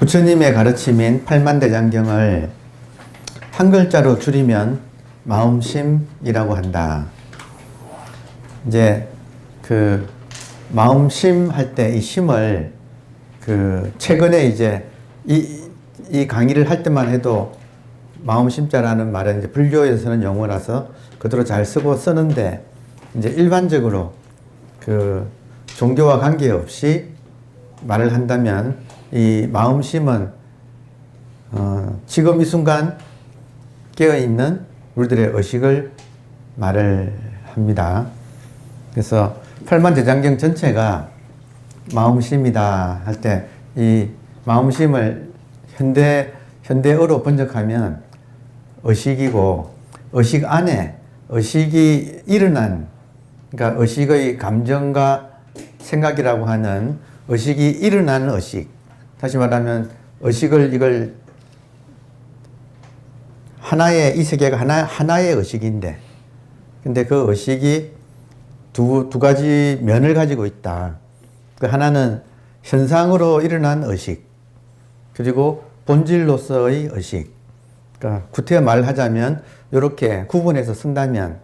부처님의 가르침인 팔만대장경을 한 글자로 줄이면 마음심이라고 한다. 이제 그 마음심 할 때 이 심을 최근에 이제 이 강의를 할 때만 해도 마음심자라는 말은 이제 불교에서는 용어라서 그대로 잘 쓰는데 이제 일반적으로 그 종교와 관계없이 말을 한다면 이 마음심은 지금 이 순간 깨어있는 우리들의 의식을 말을 합니다. 그래서 팔만대장경 전체가 마음심이다 할 때 이 마음심을 현대어로 번역하면 의식이고, 의식 안에 의식이 일어난, 그러니까 의식의 감정과 생각이라고 하는 의식이 일어나는 의식. 다시 말하면 의식을 이걸 하나의, 이 세계가 하나의 의식인데, 근데 그 의식이 두 가지 면을 가지고 있다. 그 하나는 현상으로 일어난 의식, 그리고 본질로서의 의식. 그러니까 구태여 말하자면 이렇게 구분해서 쓴다면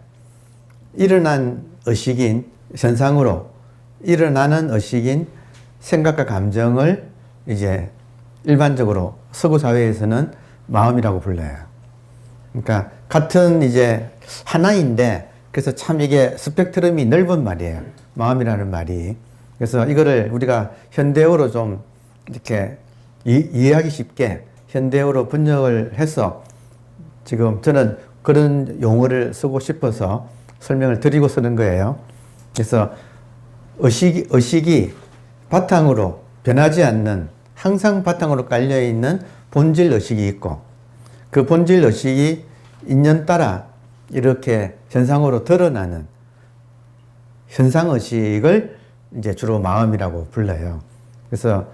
일어난 의식인 현상으로 일어나는 의식인 생각과 감정을 이제 일반적으로 서구 사회에서는 마음이라고 불러요. 그러니까 같은 이제 하나인데 그래서 참 이게 스펙트럼이 넓은 말이에요. 마음이라는 말이. 그래서 이거를 우리가 현대어로 좀 이렇게 이해하기 쉽게 현대어로 번역을 해서 지금 저는 그런 용어를 쓰고 싶어서 설명을 드리고 쓰는 거예요. 그래서 의식이 바탕으로 변하지 않는 항상 바탕으로 깔려있는 본질 의식이 있고 그 본질 의식이 인연 따라 이렇게 현상으로 드러나는 현상 의식을 이제 주로 마음이라고 불러요. 그래서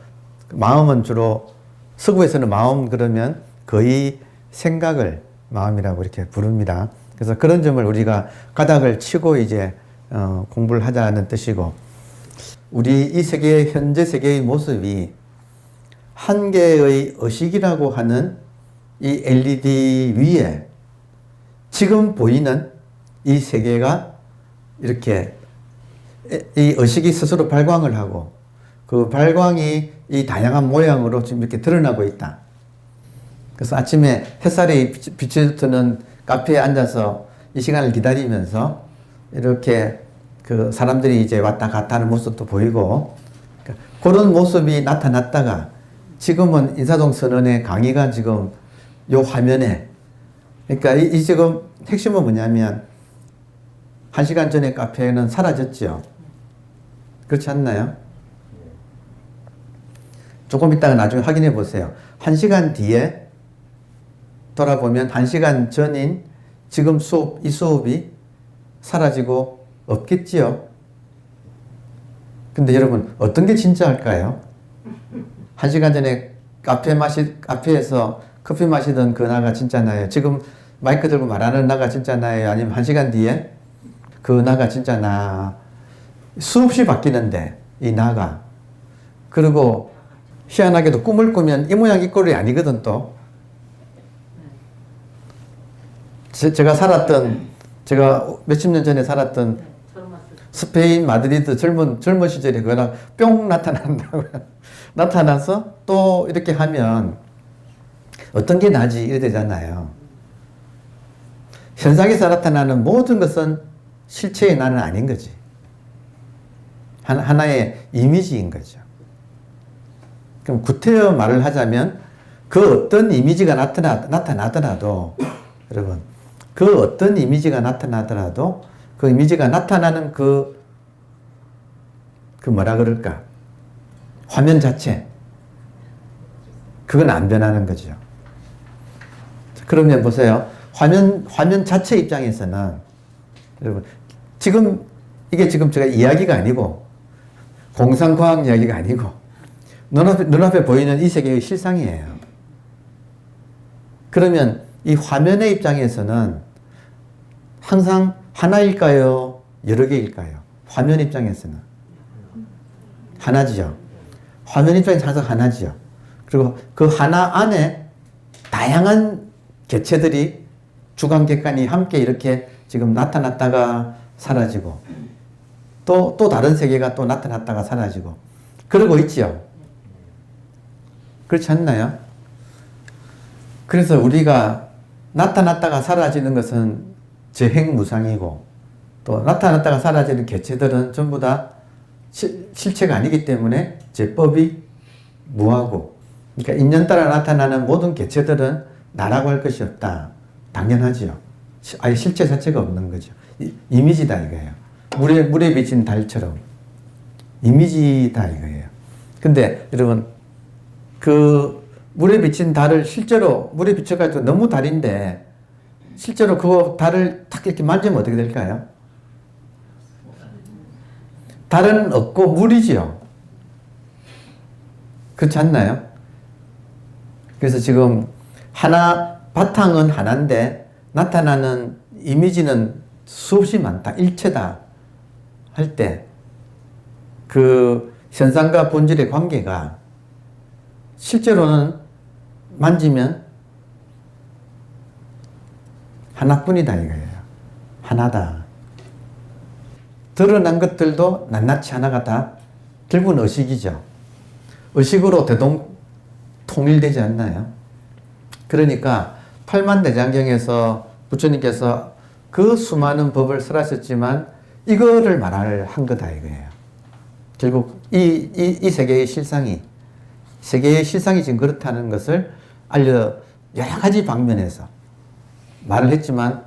마음은 주로 서구에서는 마음 그러면 거의 생각을 마음이라고 이렇게 부릅니다. 그래서 그런 점을 우리가 가닥을 치고 이제 공부를 하자는 뜻이고, 우리 이 세계, 현재 세계의 모습이 한 개의 의식이라고 하는 이 LED 위에 지금 보이는 이 세계가 이렇게 이 의식이 스스로 발광을 하고 그 발광이 이 다양한 모양으로 지금 이렇게 드러나고 있다. 그래서 아침에 햇살이 비춰드는 카페에 앉아서 이 시간을 기다리면서 이렇게 그 사람들이 이제 왔다 갔다 하는 모습도 보이고 그런 모습이 나타났다가 지금은 인사동 선언의 강의가 지금 요 화면에, 그러니까 이 지금 핵심은 뭐냐면 1시간 전에 카페는 사라졌죠. 그렇지 않나요? 조금 이따가 나중에 확인해 보세요. 1시간 뒤에 돌아보면 1시간 전인 지금 이 수업이 사라지고 없겠지요. 근데 여러분, 어떤 게 진짜일까요? 1시간 전에 카페에서 커피 마시던 그 나가 진짜 나예요? 지금 마이크 들고 말하는 나가 진짜 나예요? 아니면 1시간 뒤에 그 나가 진짜 나? 수없이 바뀌는데 이 나가. 그리고 희한하게도 꿈을 꾸면 이 모양 이 꼴이 아니거든 또. 제가 몇십 년 전에 살았던 스페인 마드리드 젊은 시절에 그냥 뿅 나타난다고요. 나타나서 또 이렇게 하면 어떤 게 나지 이래 되잖아요. 현상에서 나타나는 모든 것은 실체의 나는 아닌 거지. 하나의 이미지인 거죠. 그럼 구태여 말을 하자면 그 어떤 이미지가 나타나더라도 여러분, 그 어떤 이미지가 나타나더라도 그 이미지가 나타나는 그 뭐라 그럴까? 화면 자체. 그건 안 변하는 거죠. 그러면 보세요. 화면 자체 입장에서는 여러분, 이게 지금 제가 이야기가 아니고 공상과학 이야기가 아니고 눈앞에 보이는 이 세계의 실상이에요. 그러면 이 화면의 입장에서는 항상 하나일까요? 여러 개일까요? 화면 입장에서는 하나지요. 화면 입장에서 항상 하나지요. 그리고 그 하나 안에 다양한 개체들이 주간객관이 함께 이렇게 지금 나타났다가 사라지고 또 다른 세계가 또 나타났다가 사라지고 그러고 있지요. 그렇지 않나요? 그래서 우리가 나타났다가 사라지는 것은 재행무상이고 또 나타났다가 사라지는 개체들은 전부 다 실체가 아니기 때문에 제법이 무하고 그러니까 인연 따라 나타나는 모든 개체들은 나라고 할 것이 없다. 당연하지요. 아예 실체 자체가 없는 거죠. 이미지다 이거예요. 물에 비친 달처럼 이미지다 이거예요. 근데 여러분 그 물에 비친 달을 실제로 물에 비춰가지고 너무 달인데 실제로 그 달을 탁 이렇게 만지면 어떻게 될까요? 달은 없고 물이지요. 그렇지 않나요? 그래서 지금 바탕은 하나인데 나타나는 이미지는 수없이 많다. 일체다. 할 때 그 현상과 본질의 관계가 실제로는 만지면 하나뿐이다 이거예요. 하나다. 드러난 것들도 낱낱이 하나가 다 결국은 의식이죠. 의식으로 통일되지 않나요? 그러니까 팔만대장경에서 부처님께서 그 수많은 법을 설하셨지만 이거를 한 거다 이거예요. 결국 이 세계의 실상이 지금 그렇다는 것을 여러 가지 방면에서 말을 했지만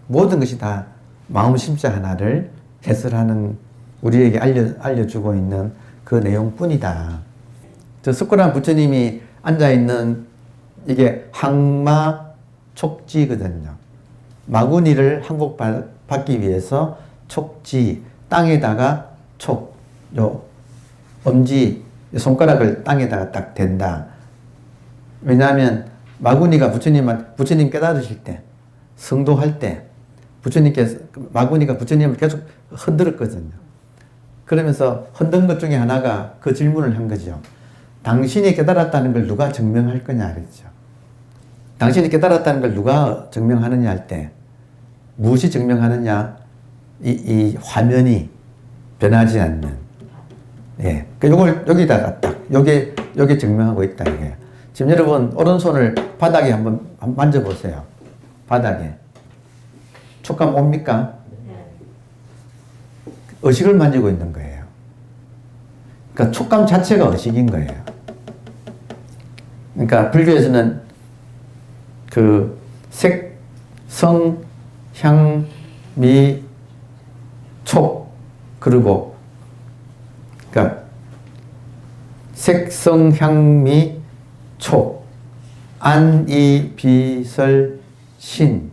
모든 것이 다 마음 심자 하나를 해설하는 우리에게 알려주고 있는 그 내용뿐이다. 저 석굴암 부처님이 앉아있는 이게 항마촉지거든요. 마구니를 항복받기 위해서 촉지, 땅에다가 엄지, 손가락을 땅에다가 딱 댄다. 왜냐하면 마구니가 부처님 깨달으실 때, 성도할 때, 마구니가 부처님을 계속 흔들었거든요. 그러면서 흔든 것 중에 하나가 그 질문을 한 거죠. 당신이 깨달았다는 걸 누가 증명할 거냐 그랬죠. 당신이 깨달았다는 걸 누가 증명하느냐 할 때, 무엇이 증명하느냐? 이 화면이 변하지 않는. 예. 요걸 여기다가 딱, 요게 증명하고 있다, 이게. 지금 여러분, 오른손을 바닥에 한번 만져보세요. 바닥에. 촉감 옵니까? 의식을 만지고 있는 거예요. 그러니까 촉감 자체가 의식인 거예요. 그러니까 불교에서는 그 색, 성, 향, 미, 촉, 그리고 그러니까 색, 성, 향, 미, 촉, 안, 이, 비, 설, 신.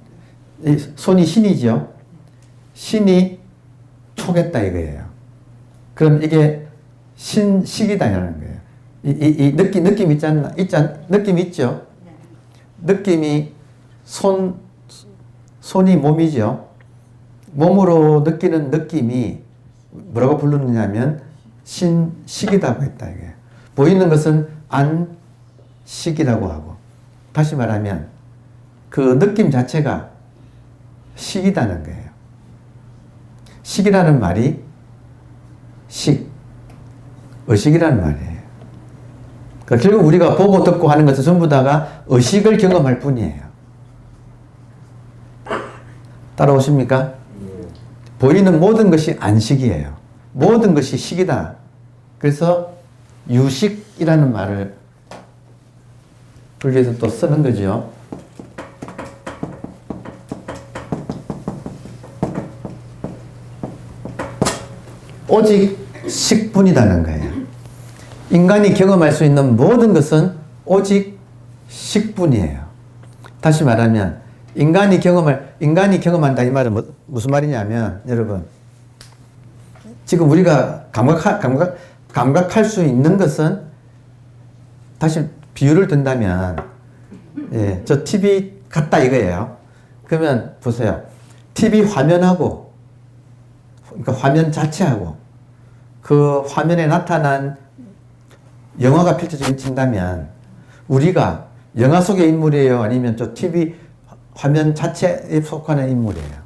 손이 신이죠. 신이 촉했다 이거예요. 그럼 이게 신식이다라는 거예요. 이 느낌 있잖아. 느낌 있죠? 느낌이 손이 몸이죠. 몸으로 느끼는 느낌이 뭐라고 부르느냐면 신식이라고 했다 이게. 보이는 것은 안식이라고 하고. 다시 말하면 그 느낌 자체가 식이다는 거예요. 식이라는 말이 의식이라는 말이에요. 그러니까 결국 우리가 보고 듣고 하는 것은 전부 다가 의식을 경험할 뿐이에요. 따라오십니까? 보이는 모든 것이 안식이에요. 모든 것이 식이다. 그래서 유식이라는 말을 불교에서 또 쓰는 거죠. 오직 식뿐이라는 거예요. 인간이 경험할 수 있는 모든 것은 오직 식뿐이에요. 다시 말하면 인간이 경험한다 이 말은 무슨 말이냐면 여러분 지금 우리가 감각할 수 있는 것은 다시 비유를 든다면 저 TV 같다 이거예요. 그러면 보세요. TV 화면하고 그러니까 화면 자체하고 그 화면에 나타난 영화가 펼쳐진다면 우리가 영화 속의 인물이에요? 아니면 저 TV 화면 자체에 속하는 인물이에요?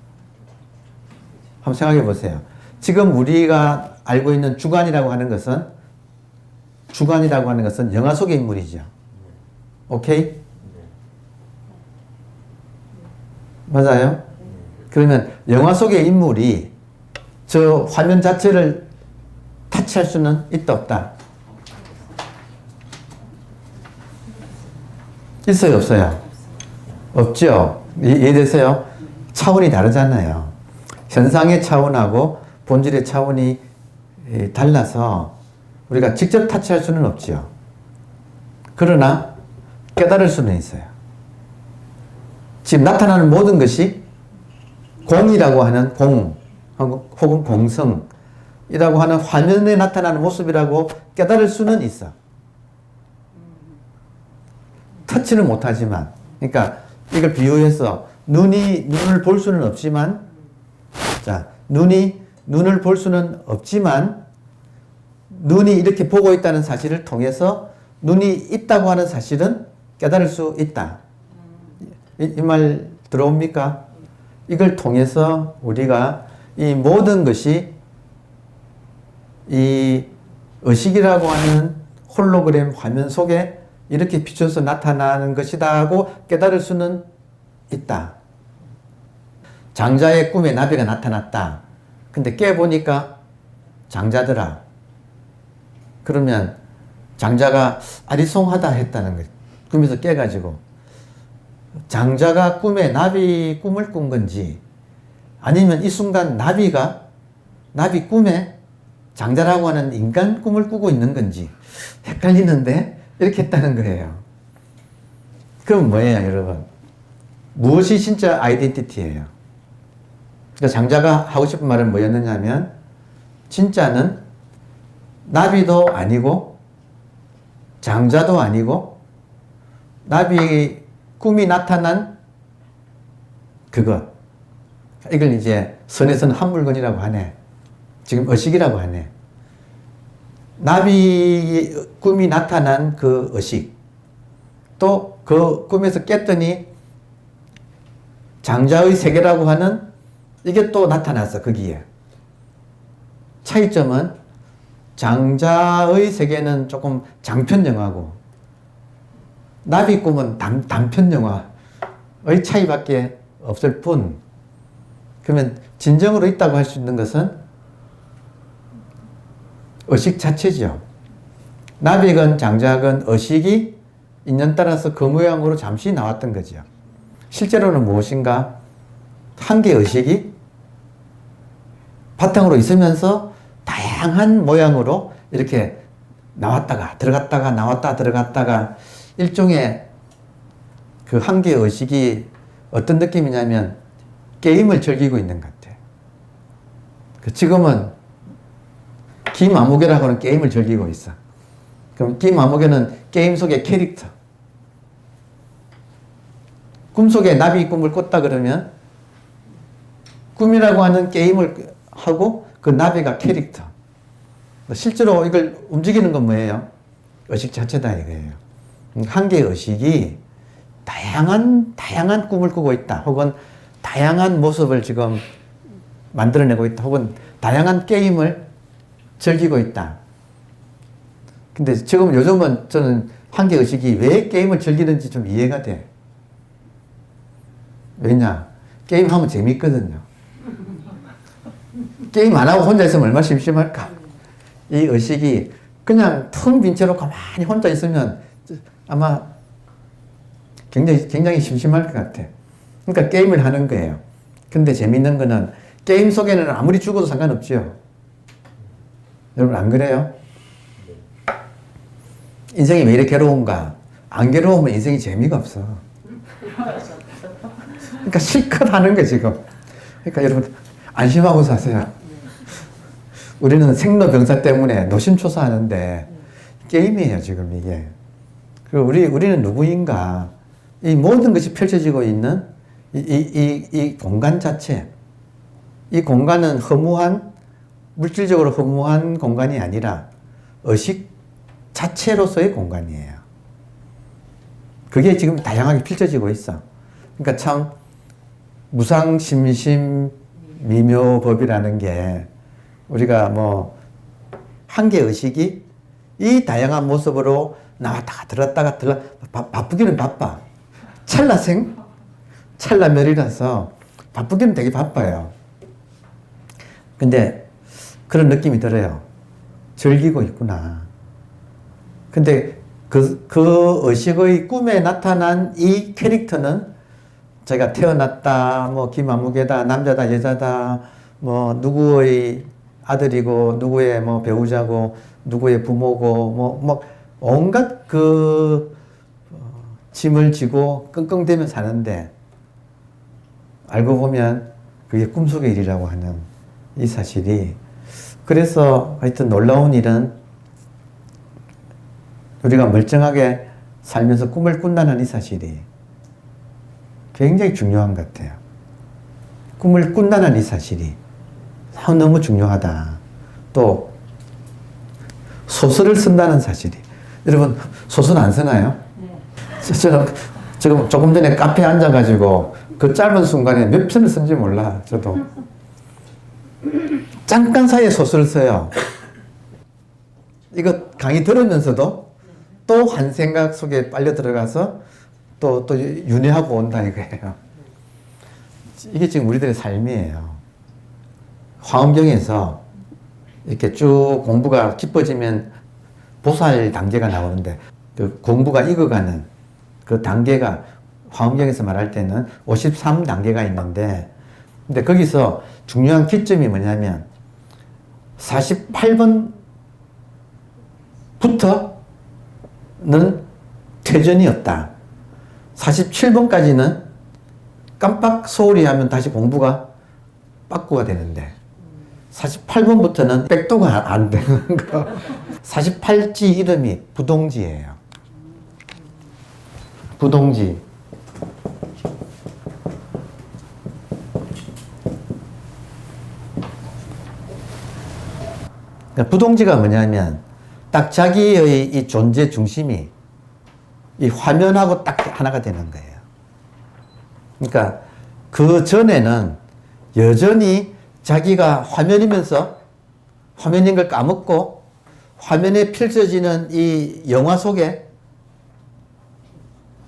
한번 생각해 보세요. 지금 우리가 알고 있는 주관이라고 하는 것은 영화 속의 인물이죠. 오케이? 맞아요? 그러면 영화 속의 인물이 저 화면 자체를 타치할 수는 있다 없다? 있어요 없어요? 없죠? 이해되세요? 차원이 다르잖아요. 현상의 차원하고 본질의 차원이 달라서 우리가 직접 타치할 수는 없죠. 그러나 깨달을 수는 있어요. 지금 나타나는 모든 것이 공이라고 하는 공 혹은 공성이라고 하는 화면에 나타나는 모습이라고 깨달을 수는 있어. 터치는 못하지만, 그러니까 이걸 비유해서 눈을 볼 수는 없지만, 자, 눈을 볼 수는 없지만 눈이 이렇게 보고 있다는 사실을 통해서 눈이 있다고 하는 사실은 깨달을 수 있다. 이 말 들어옵니까? 이걸 통해서 우리가 이 모든 것이 이 의식이라고 하는 홀로그램 화면 속에 이렇게 비춰서 나타나는 것이다 하고 깨달을 수는 있다. 장자의 꿈에 나비가 나타났다. 근데 깨보니까 장자더라. 그러면 장자가 아리송하다 했다는 거예요. 꿈에서 깨가지고. 장자가 꿈에 나비 꿈을 꾼 건지, 아니면 이 순간 나비 꿈에 장자라고 하는 인간 꿈을 꾸고 있는 건지 헷갈리는데 이렇게 했다는 거예요. 그럼 뭐예요, 여러분? 무엇이 진짜 아이덴티티예요? 그러니까 장자가 하고 싶은 말은 뭐였느냐면, 진짜는 나비도 아니고 장자도 아니고 나비 꿈이 나타난 그것. 이걸 이제 선에서는 한 물건이라고 하네. 지금 의식이라고 하네. 나비 꿈이 나타난 그 의식. 또 그 꿈에서 깼더니 장자의 세계라고 하는 이게 또 나타났어, 거기에. 차이점은 장자의 세계는 조금 장편 영화고 나비 꿈은 단편 영화의 차이밖에 없을 뿐. 그러면 진정으로 있다고 할 수 있는 것은 의식 자체죠. 나비건 장자건 의식이 인연 따라서 그 모양으로 잠시 나왔던 거죠. 실제로는 무엇인가? 한 개의 의식이 바탕으로 있으면서 다양한 모양으로 이렇게 나왔다가 들어갔다가 나왔다 들어갔다가 일종의 그 한 개의 의식이 어떤 느낌이냐면 게임을 즐기고 있는 것 같아. 지금은 김아무개라고 하는 게임을 즐기고 있어. 그럼 김아무개는 게임 속의 캐릭터. 꿈속에 나비 꿈을 꿨다 그러면 꿈이라고 하는 게임을 하고 그 나비가 캐릭터. 실제로 이걸 움직이는 건 뭐예요? 의식 자체다 이거예요. 한 개의 의식이 다양한 꿈을 꾸고 있다. 혹은 다양한 모습을 지금 만들어내고 있다. 혹은 다양한 게임을 즐기고 있다. 근데 지금 요즘은 저는 한 개의 의식이 왜 게임을 즐기는지 좀 이해가 돼. 왜냐? 게임하면 재밌거든요. 게임 안 하고 혼자 있으면 얼마나 심심할까? 이 의식이 그냥 텅 빈 채로 가만히 혼자 있으면 아마 굉장히 심심할 것 같아. 그러니까 게임을 하는 거예요. 근데 재밌는 거는 게임 속에는 아무리 죽어도 상관없죠. 여러분 안 그래요? 인생이 왜 이렇게 괴로운가? 안 괴로우면 인생이 재미가 없어. 그러니까 실컷 하는 거 지금. 그러니까 여러분 안심하고 사세요. 우리는 생로병사 때문에 노심초사하는데 게임이에요 지금 이게. 그리고 우리는 누구인가? 이 모든 것이 펼쳐지고 있는 이 공간 자체. 이 공간은 물질적으로 허무한 공간이 아니라 의식 자체로서의 공간이에요. 그게 지금 다양하게 펼쳐지고 있어. 그러니까 참 무상심심미묘법이라는 게 우리가 뭐 한계의식이 이 다양한 모습으로 나왔다가 들었다가 바쁘기는 바빠. 찰나멸이라서 바쁘기는 되게 바빠요. 근데 그런 느낌이 들어요. 즐기고 있구나. 근데 그 의식의 꿈에 나타난 이 캐릭터는 자기가 태어났다, 뭐 김아무개다, 남자다, 여자다, 뭐 누구의 아들이고, 누구의 뭐 배우자고, 누구의 부모고, 뭐 온갖 짐을 지고 끙끙대며 사는데 알고 보면 그게 꿈속의 일이라고 하는 이 사실이, 그래서 하여튼 놀라운 일은 우리가 멀쩡하게 살면서 꿈을 꾼다는 이 사실이 굉장히 중요한 것 같아요. 꿈을 꾼다는 이 사실이 너무 중요하다. 또 소설을 쓴다는 사실이, 여러분 소설 안 쓰나요? 저는 지금 조금 전에 카페에 앉아가지고 그 짧은 순간에 몇 편을 쓴지 몰라. 저도 잠깐 사이에 소설을 써요. 이거 강의 들으면서도 또 한 생각 속에 빨려 들어가서 또 윤회하고 온다 이거예요. 이게 지금 우리들의 삶이에요. 화엄경에서 이렇게 쭉 공부가 깊어지면 보살 단계가 나오는데, 그 공부가 익어가는 그 단계가 화엄경에서 말할 때는 53단계가 있는데, 근데 거기서 중요한 기점이 뭐냐면 48번부터는 퇴전이 없다. 47번까지는 깜빡 소홀히 하면 다시 공부가 빠꾸가 되는데 48번부터는 백도가 안 되는 거. 48지 이름이 부동지예요. 부동지. 부동지가 뭐냐면 딱 자기의 이 존재 중심이 이 화면하고 딱 하나가 되는 거예요. 그러니까 그 전에는 여전히 자기가 화면이면서 화면인 걸 까먹고 화면에 펼쳐지는 이 영화 속에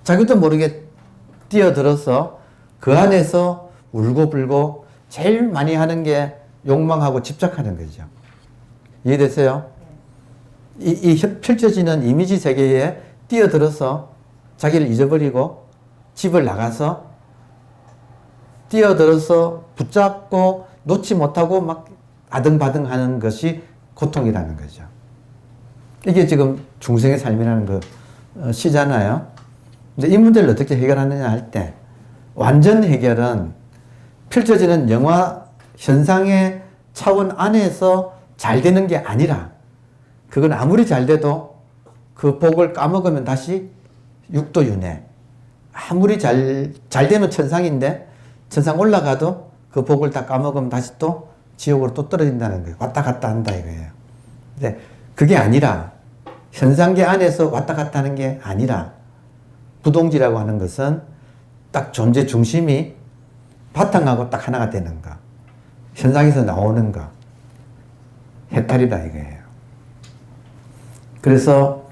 자기도 모르게 뛰어들어서 그 안에서 울고불고 제일 많이 하는 게 욕망하고 집착하는 거죠. 이해되세요? 이 펼쳐지는 이미지 세계에 뛰어들어서 자기를 잊어버리고 집을 나가서 뛰어들어서 붙잡고 놓지 못하고 막 아등바등 하는 것이 고통이라는 거죠. 이게 지금 중생의 삶이라는 시잖아요. 근데 이 문제를 어떻게 해결하느냐 할 때, 완전 해결은 펼쳐지는 영화 현상의 차원 안에서 잘 되는 게 아니라, 그건 아무리 잘 돼도 그 복을 까먹으면 다시 육도윤회. 아무리 잘 되면 천상인데 천상 올라가도 그 복을 다 까먹으면 다시 또 지옥으로 또 떨어진다는 거예요. 왔다 갔다 한다 이거예요. 근데 그게 아니라, 현상계 안에서 왔다 갔다 하는 게 아니라, 부동지라고 하는 것은 딱 존재 중심이 바탕하고 딱 하나가 되는 거. 현상에서 나오는 거. 해탈이다 이거예요. 그래서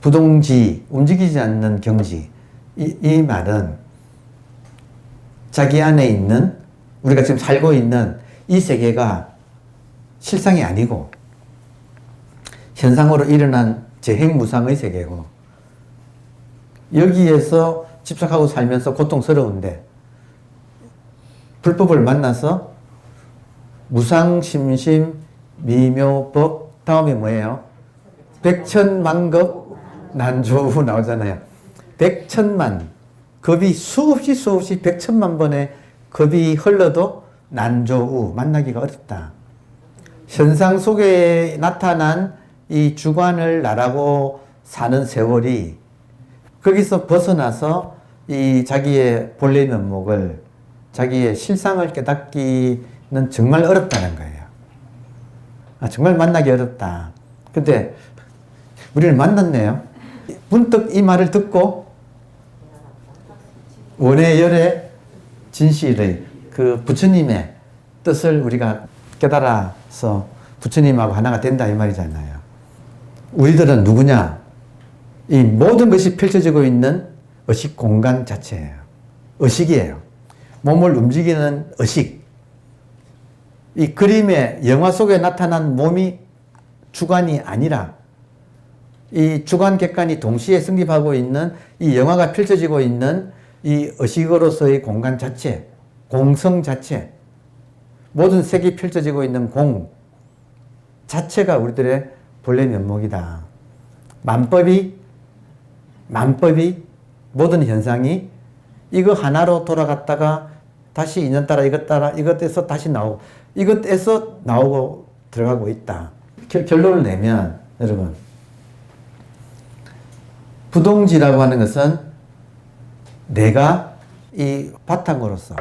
부동지, 움직이지 않는 경지. 이 말은 자기 안에 있는, 우리가 지금 살고 있는 이 세계가 실상이 아니고 현상으로 일어난 재행무상의 세계고, 여기에서 집착하고 살면서 고통스러운데 불법을 만나서 무상심심 미묘법, 다음에 뭐예요? 백천만급 난조우 나오잖아요. 백천만, 겁이 수없이 백천만 번의 겁이 흘러도 난조우, 만나기가 어렵다. 현상 속에 나타난 이 주관을 나라고 사는 세월이 거기서 벗어나서 이 자기의 본래 면목을, 자기의 실상을 깨닫기는 정말 어렵다는 거예요. 정말 만나기 어렵다. 근데 우리를 만났네요. 문득 이 말을 듣고 원의 열의 진실의 그 부처님의 뜻을 우리가 깨달아서 부처님하고 하나가 된다 이 말이잖아요. 우리들은 누구냐? 이 모든 것이 펼쳐지고 있는 의식 공간 자체예요. 의식이에요. 몸을 움직이는 의식. 이 그림의 영화 속에 나타난 몸이 주관이 아니라 이 주관 객관이 동시에 성립하고 있는 이 영화가 펼쳐지고 있는 이 의식으로서의 공간 자체, 공성 자체, 모든 색이 펼쳐지고 있는 공 자체가 우리들의 본래 면목이다. 만법이 모든 현상이 이거 하나로 돌아갔다가 다시 인연 따라 이것에서 다시 나오고 이것에서 나오고 들어가고 있다. 결론을 내면 여러분 부동지라고 하는 것은 내가 이 바탕으로서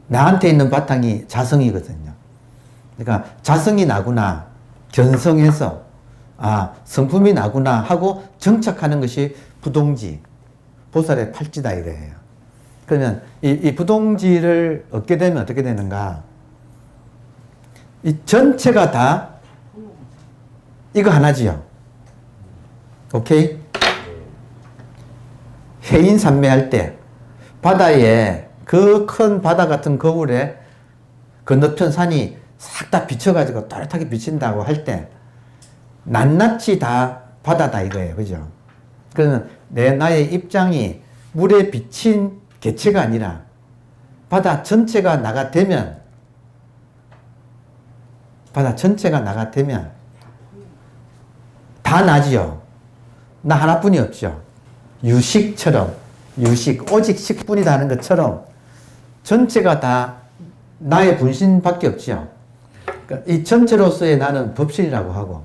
나한테 있는 바탕이 자성이거든요. 그러니까 자성이 나구나 견성해서 성품이 나구나 하고 정착하는 것이 부동지 보살의 팔찌다 이거예요. 그러면 이 부동지를 얻게 되면 어떻게 되는가? 이 전체가 다 이거 하나지요. 오케이? 해인산매할 때 바다에 그 큰 바다 같은 거울에 건너편 산이 싹 다 비쳐가지고 따뜻하게 비친다고 할 때 낱낱이 다 바다다 이거예요. 그죠? 그러면 나의 입장이 물에 비친 개체가 아니라 바다 전체가 나가 되면 다 나지요. 나 하나뿐이 없죠. 유식처럼 오직 식뿐이다 하는 것처럼 전체가 다 나의 분신밖에 없지요. 그러니까 이 전체로서의 나는 법신이라고 하고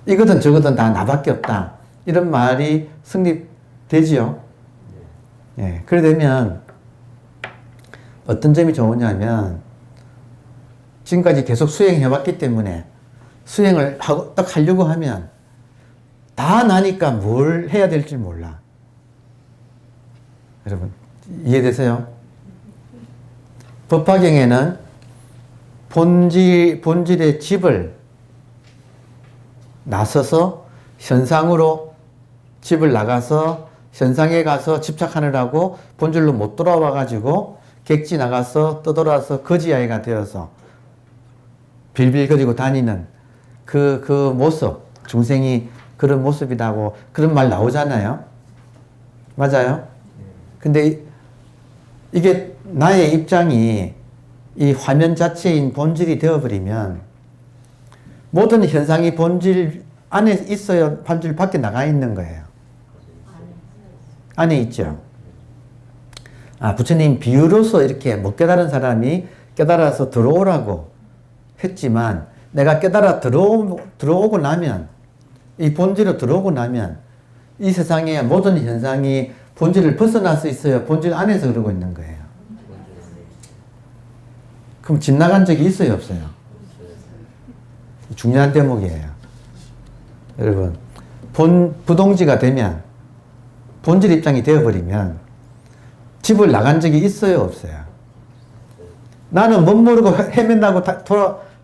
이거든 저거든 다 나밖에 없다. 이런 말이 성립되지요. 예, 그래 되면 어떤 점이 좋으냐면 지금까지 계속 수행해왔기 때문에 수행을 딱 하려고 하면 다 나니까 뭘 해야 될지 몰라. 여러분 이해되세요? 법화경에는 본질의 집을 나서서 현상으로 집을 나가서 현상에 가서 집착하느라고 본질로 못 돌아와 가지고 객지 나가서 떠돌아서 거지아이가 되어서 빌빌거리고 다니는 그 모습, 중생이 그런 모습이라고 그런 말 나오잖아요. 맞아요? 근데 이게 나의 입장이 이 화면 자체인 본질이 되어버리면 모든 현상이 본질 안에 있어야 본질 밖에 나가 있는 거예요. 안에 있죠. 부처님 비유로서 이렇게 못 깨달은 사람이 깨달아서 들어오라고 했지만 내가 깨달아 들어오고 나면 이 본질로 들어오고 나면 이 세상의 모든 현상이 본질을 벗어날 수 있어요. 본질 안에서 그러고 있는 거예요. 그럼 집 나간 적이 있어요? 없어요? 중요한 대목이에요. 여러분 부동지가 되면 본질 입장이 되어버리면 집을 나간 적이 있어요? 없어요? 나는 못 모르고 헤맨다고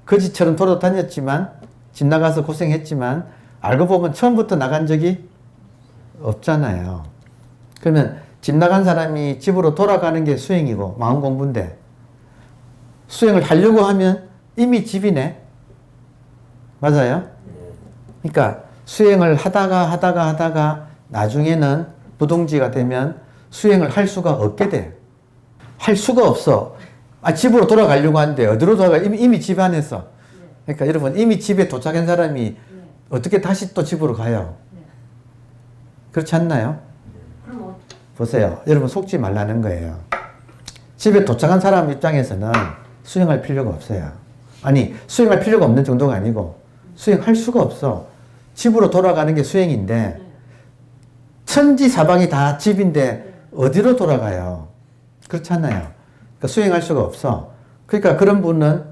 거지처럼 돌아다녔지만 집 나가서 고생했지만 알고 보면 처음부터 나간 적이 없잖아요. 그러면 집 나간 사람이 집으로 돌아가는 게 수행이고 마음 공부인데 수행을 하려고 하면 이미 집이네. 맞아요? 그러니까 수행을 하다가 나중에는 부동지가 되면 수행을 할 수가 없게 돼. 할 수가 없어. 집으로 돌아가려고 하는데 어디로 돌아가? 이미 집 안에서. 그러니까 여러분 이미 집에 도착한 사람이 어떻게 다시 또 집으로 가요? 그렇지 않나요? 보세요. 여러분 속지 말라는 거예요. 집에 도착한 사람 입장에서는 수행할 필요가 없어요. 아니 수행할 필요가 없는 정도가 아니고 수행할 수가 없어. 집으로 돌아가는 게 수행인데 천지 사방이 다 집인데 어디로 돌아가요? 그렇지 않나요? 그러니까 수행할 수가 없어. 그러니까 그런 분은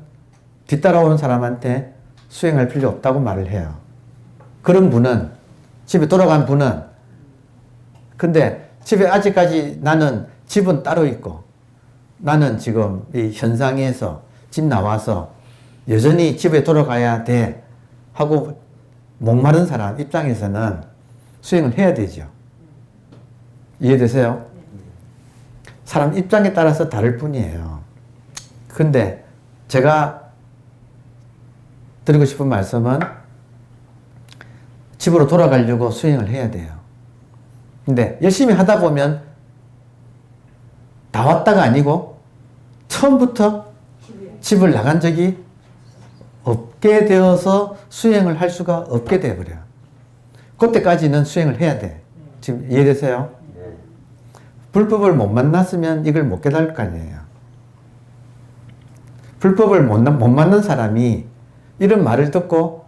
뒤따라오는 사람한테 수행할 필요 없다고 말을 해요. 그런 분은 집에 돌아간 분은 근데 집에 아직까지 나는 집은 따로 있고 나는 지금 이 현상에서 집 나와서 여전히 집에 돌아가야 돼 하고 목마른 사람 입장에서는 수행을 해야 되죠. 이해되세요? 사람 입장에 따라서 다를 뿐이에요. 근데 제가 드리고 싶은 말씀은 집으로 돌아가려고 수행을 해야 돼요. 근데 열심히 하다 보면 다 왔다가 아니고 처음부터 집을 나간 적이 없게 되어서 수행을 할 수가 없게 되어버려요. 그때까지는 수행을 해야 돼. 지금 이해되세요? 불법을 못 만났으면 이걸 못 깨달을 거 아니에요. 불법을 못 만난 사람이 이런 말을 듣고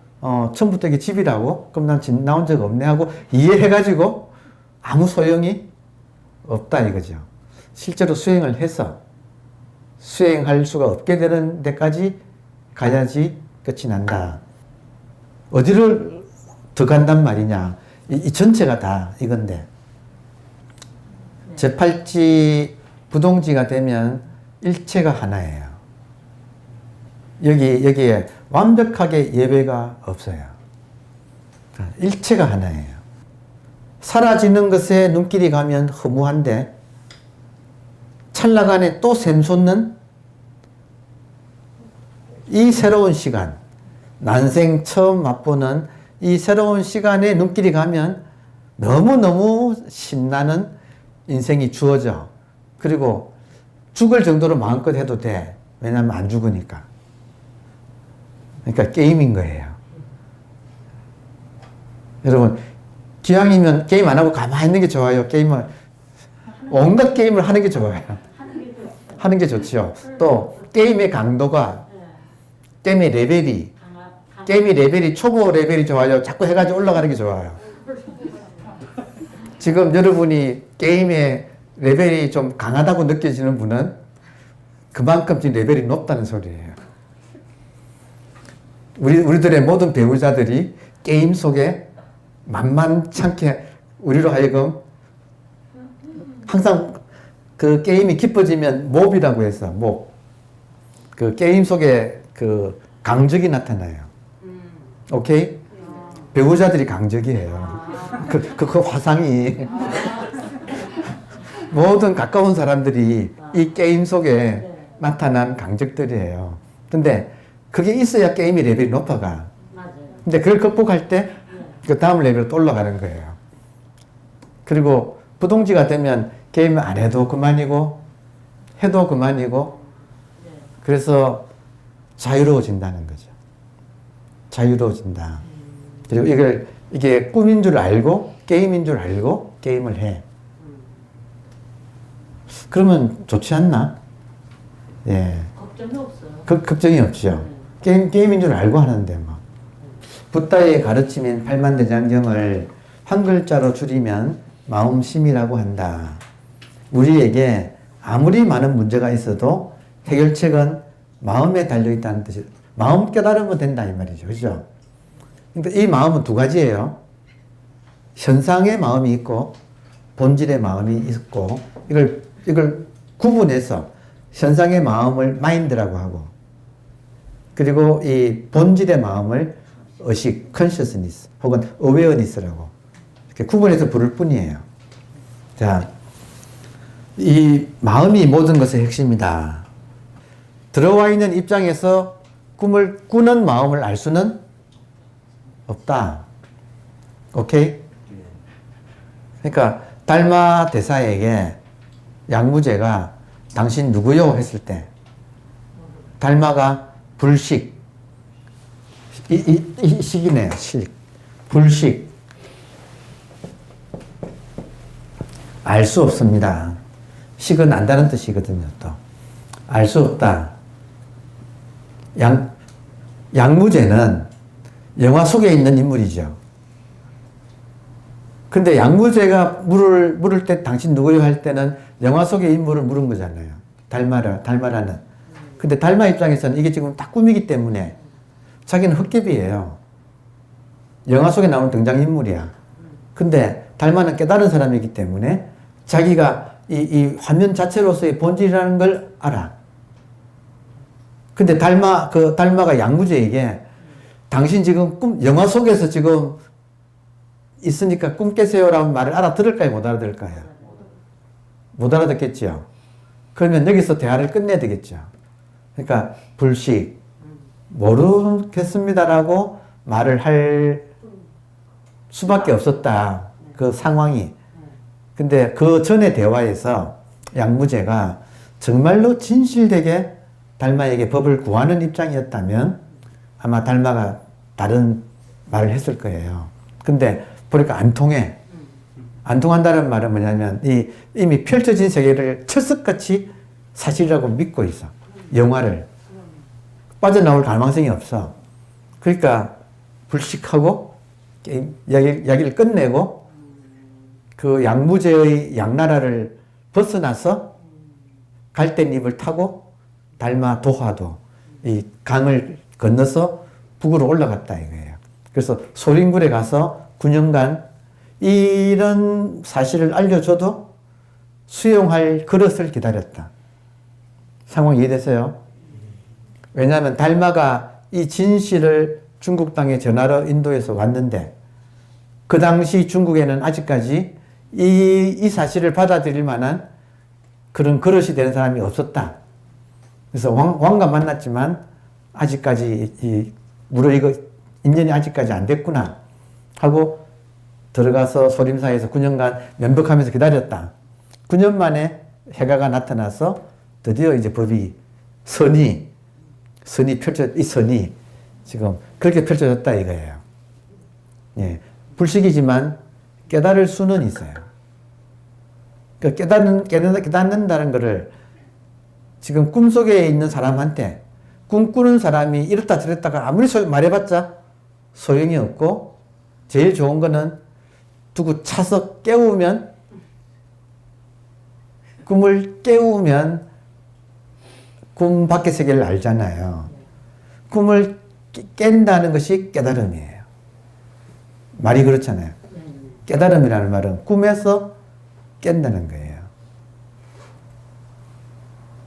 처음부터 이게 집이라고? 그럼 난 집 나온 적 없네 하고 이해해가지고 아무 소용이 없다 이거죠. 실제로 수행을 해서 수행할 수가 없게 되는 데까지 가야지 끝이 난다. 어디를 더 간단 말이냐. 이 전체가 다 이건데 제8지 부동지가 되면 일체가 하나예요. 여기에 완벽하게 예배가 없어요. 일체가 하나예요. 사라지는 것에 눈길이 가면 허무한데 찰나간에 또 샘솟는 이 새로운 시간, 난생 처음 맛보는 이 새로운 시간에 눈길이 가면 너무너무 신나는 인생이 주어져. 그리고 죽을 정도로 마음껏 해도 돼. 왜냐하면 안 죽으니까. 그러니까 게임인 거예요. 여러분, 기왕이면 게임 안 하고 가만히 있는 게 좋아요. 게임을, 온갖 게임을 하는 게 좋아요. 하는 게 좋죠. 또, 게임의 강도가, 게임의 레벨이 초보 레벨이 좋아요. 자꾸 해가지고 올라가는 게 좋아요. 지금 여러분이 게임의 레벨이 좀 강하다고 느껴지는 분은 그만큼 지금 레벨이 높다는 소리예요. 우리들의 모든 배우자들이 게임 속에 만만찮게 우리로 하여금 항상 그 게임이 깊어지면 몹이라고 해서 몹. 그 게임 속에 그 강적이 나타나요. 오케이? 배우자들이 강적이에요. 그 화상이 모든 가까운 사람들이 이 게임 속에 나타난 강적들이에요. 근데 그게 있어야 게임의 레벨이 높아가. 근데 그걸 극복할 때 그 다음 레벨로 또 올라가는 거예요. 그리고 부동지가 되면 게임 안 해도 그만이고 해도 그만이고 그래서 자유로워진다는 거죠. 자유로워진다. 그리고 이게 꿈인 줄 알고 게임인 줄 알고 게임을 해. 그러면 좋지 않나? 예. 걱정이 없어요. 걱정이 없죠. 게임인 줄 알고 하는데 뭐. 붓다의 가르침인 팔만대장경을 한 글자로 줄이면 마음심이라고 한다. 우리에게 아무리 많은 문제가 있어도 해결책은 마음에 달려있다는 뜻이 마음 깨달으면 된다 이 말이죠. 그죠? 그러니까 이 마음은 두 가지예요. 현상의 마음이 있고 본질의 마음이 있고 이걸 구분해서 현상의 마음을 마인드라고 하고 그리고 이 본질의 마음을 의식, consciousness 혹은 awareness라고 이렇게 구분해서 부를 뿐이에요. 자, 이 마음이 모든 것의 핵심이다. 들어와 있는 입장에서 꿈을 꾸는 마음을 알 수는 없다. 오케이? 그러니까 달마 대사에게 양무제가 당신 누구요? 했을 때 달마가 불식 이 식이네요. 식. 불식. 알 수 없습니다. 식은 안다는 뜻이거든요. 또 알 수 없다. 양무제는 영화 속에 있는 인물이죠. 근데 양무제가 물을 때 당신 누구요? 할 때는 영화 속의 인물을 물은 거잖아요. 달마라는. 근데 달마 입장에서는 이게 지금 다 꿈이기 때문에 자기는 헛개비예요. 영화 속에 나오는 등장인물이야. 근데 달마는 깨달은 사람이기 때문에 자기가 이 화면 자체로서의 본질이라는 걸 알아. 근데 달마가 양무제에게 당신 지금 영화 속에서 지금 있으니까 꿈 깨세요라는 말을 알아들을까요? 못 알아들을까요? 못 알아듣겠죠. 그러면 여기서 대화를 끝내야 되겠죠. 그러니까 불식, 모르겠습니다라고 말을 할 수밖에 없었다. 그 상황이. 근데 그 전의 대화에서 양무제가 정말로 진실되게 달마에게 법을 구하는 입장이었다면 아마 달마가 다른 말을 했을 거예요. 근데 보니까 안 통해. 안 통한다는 말은 뭐냐면 이미 펼쳐진 세계를 철석같이 사실이라고 믿고 있어. 영화를. 빠져나올 가능성이 없어. 그러니까 불식하고 이야기를 끝내고 그 양무제의 양나라를 벗어나서 갈대잎을 타고 달마 도화도 이 강을 건너서 북으로 올라갔다 이거예요. 그래서 소림굴에 가서 9년간 이런 사실을 알려줘도 수용할 그릇을 기다렸다. 상황 이해되세요? 왜냐하면 달마가 이 진실을 중국 땅에 전하러 인도에서 왔는데 그 당시 중국에는 아직까지 이 사실을 받아들일 만한 그런 그릇이 되는 사람이 없었다. 그래서 왕과 만났지만 아직까지 이거 인연이 아직까지 안 됐구나 하고 들어가서 소림사에서 9년간 면벽하면서 기다렸다. 9년 만에 해가가 나타나서 드디어 이제 법이 선이 지금 그렇게 펼쳐졌다 이거예요. 예. 불식이지만 깨달을 수는 있어요. 그 깨닫는다는 것을 지금 꿈속에 있는 사람한테 꿈꾸는 사람이 이렇다 저랬다가 아무리 말해봤자 소용이 없고 제일 좋은 거는 두고 차서 꿈을 깨우면 꿈 밖의 세계를 알잖아요. 꿈을 깬다는 것이 깨달음이에요. 말이 그렇잖아요. 깨달음이라는 말은 꿈에서 깬다는 거예요.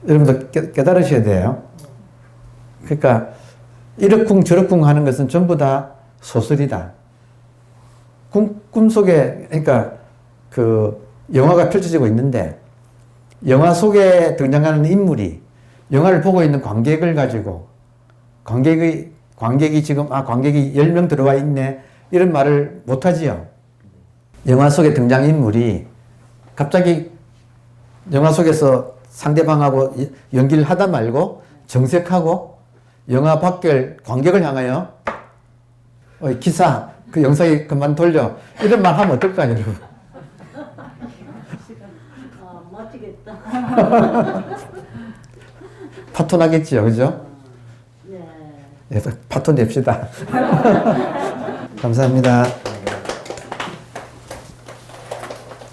여러분도 깨달으셔야 돼요. 그러니까 이러쿵 저러쿵 하는 것은 전부 다 소설이다. 꿈속에 그러니까 그 영화가 펼쳐지고 있는데 영화 속에 등장하는 인물이 영화를 보고 있는 관객을 가지고 관객이 지금 관객이 10명 들어와 있네 이런 말을 못하지요. 영화 속에 등장인물이 갑자기 영화 속에서 상대방하고 연기를 하다 말고 정색하고 영화 밖을 관객을 향하여 기사 그 영상이 그만 돌려 이런 말 하면 어떨까요 여러분? 멋지겠다. 파토 나겠지요, 그죠? 네. 네, 파토 냅시다. 감사합니다.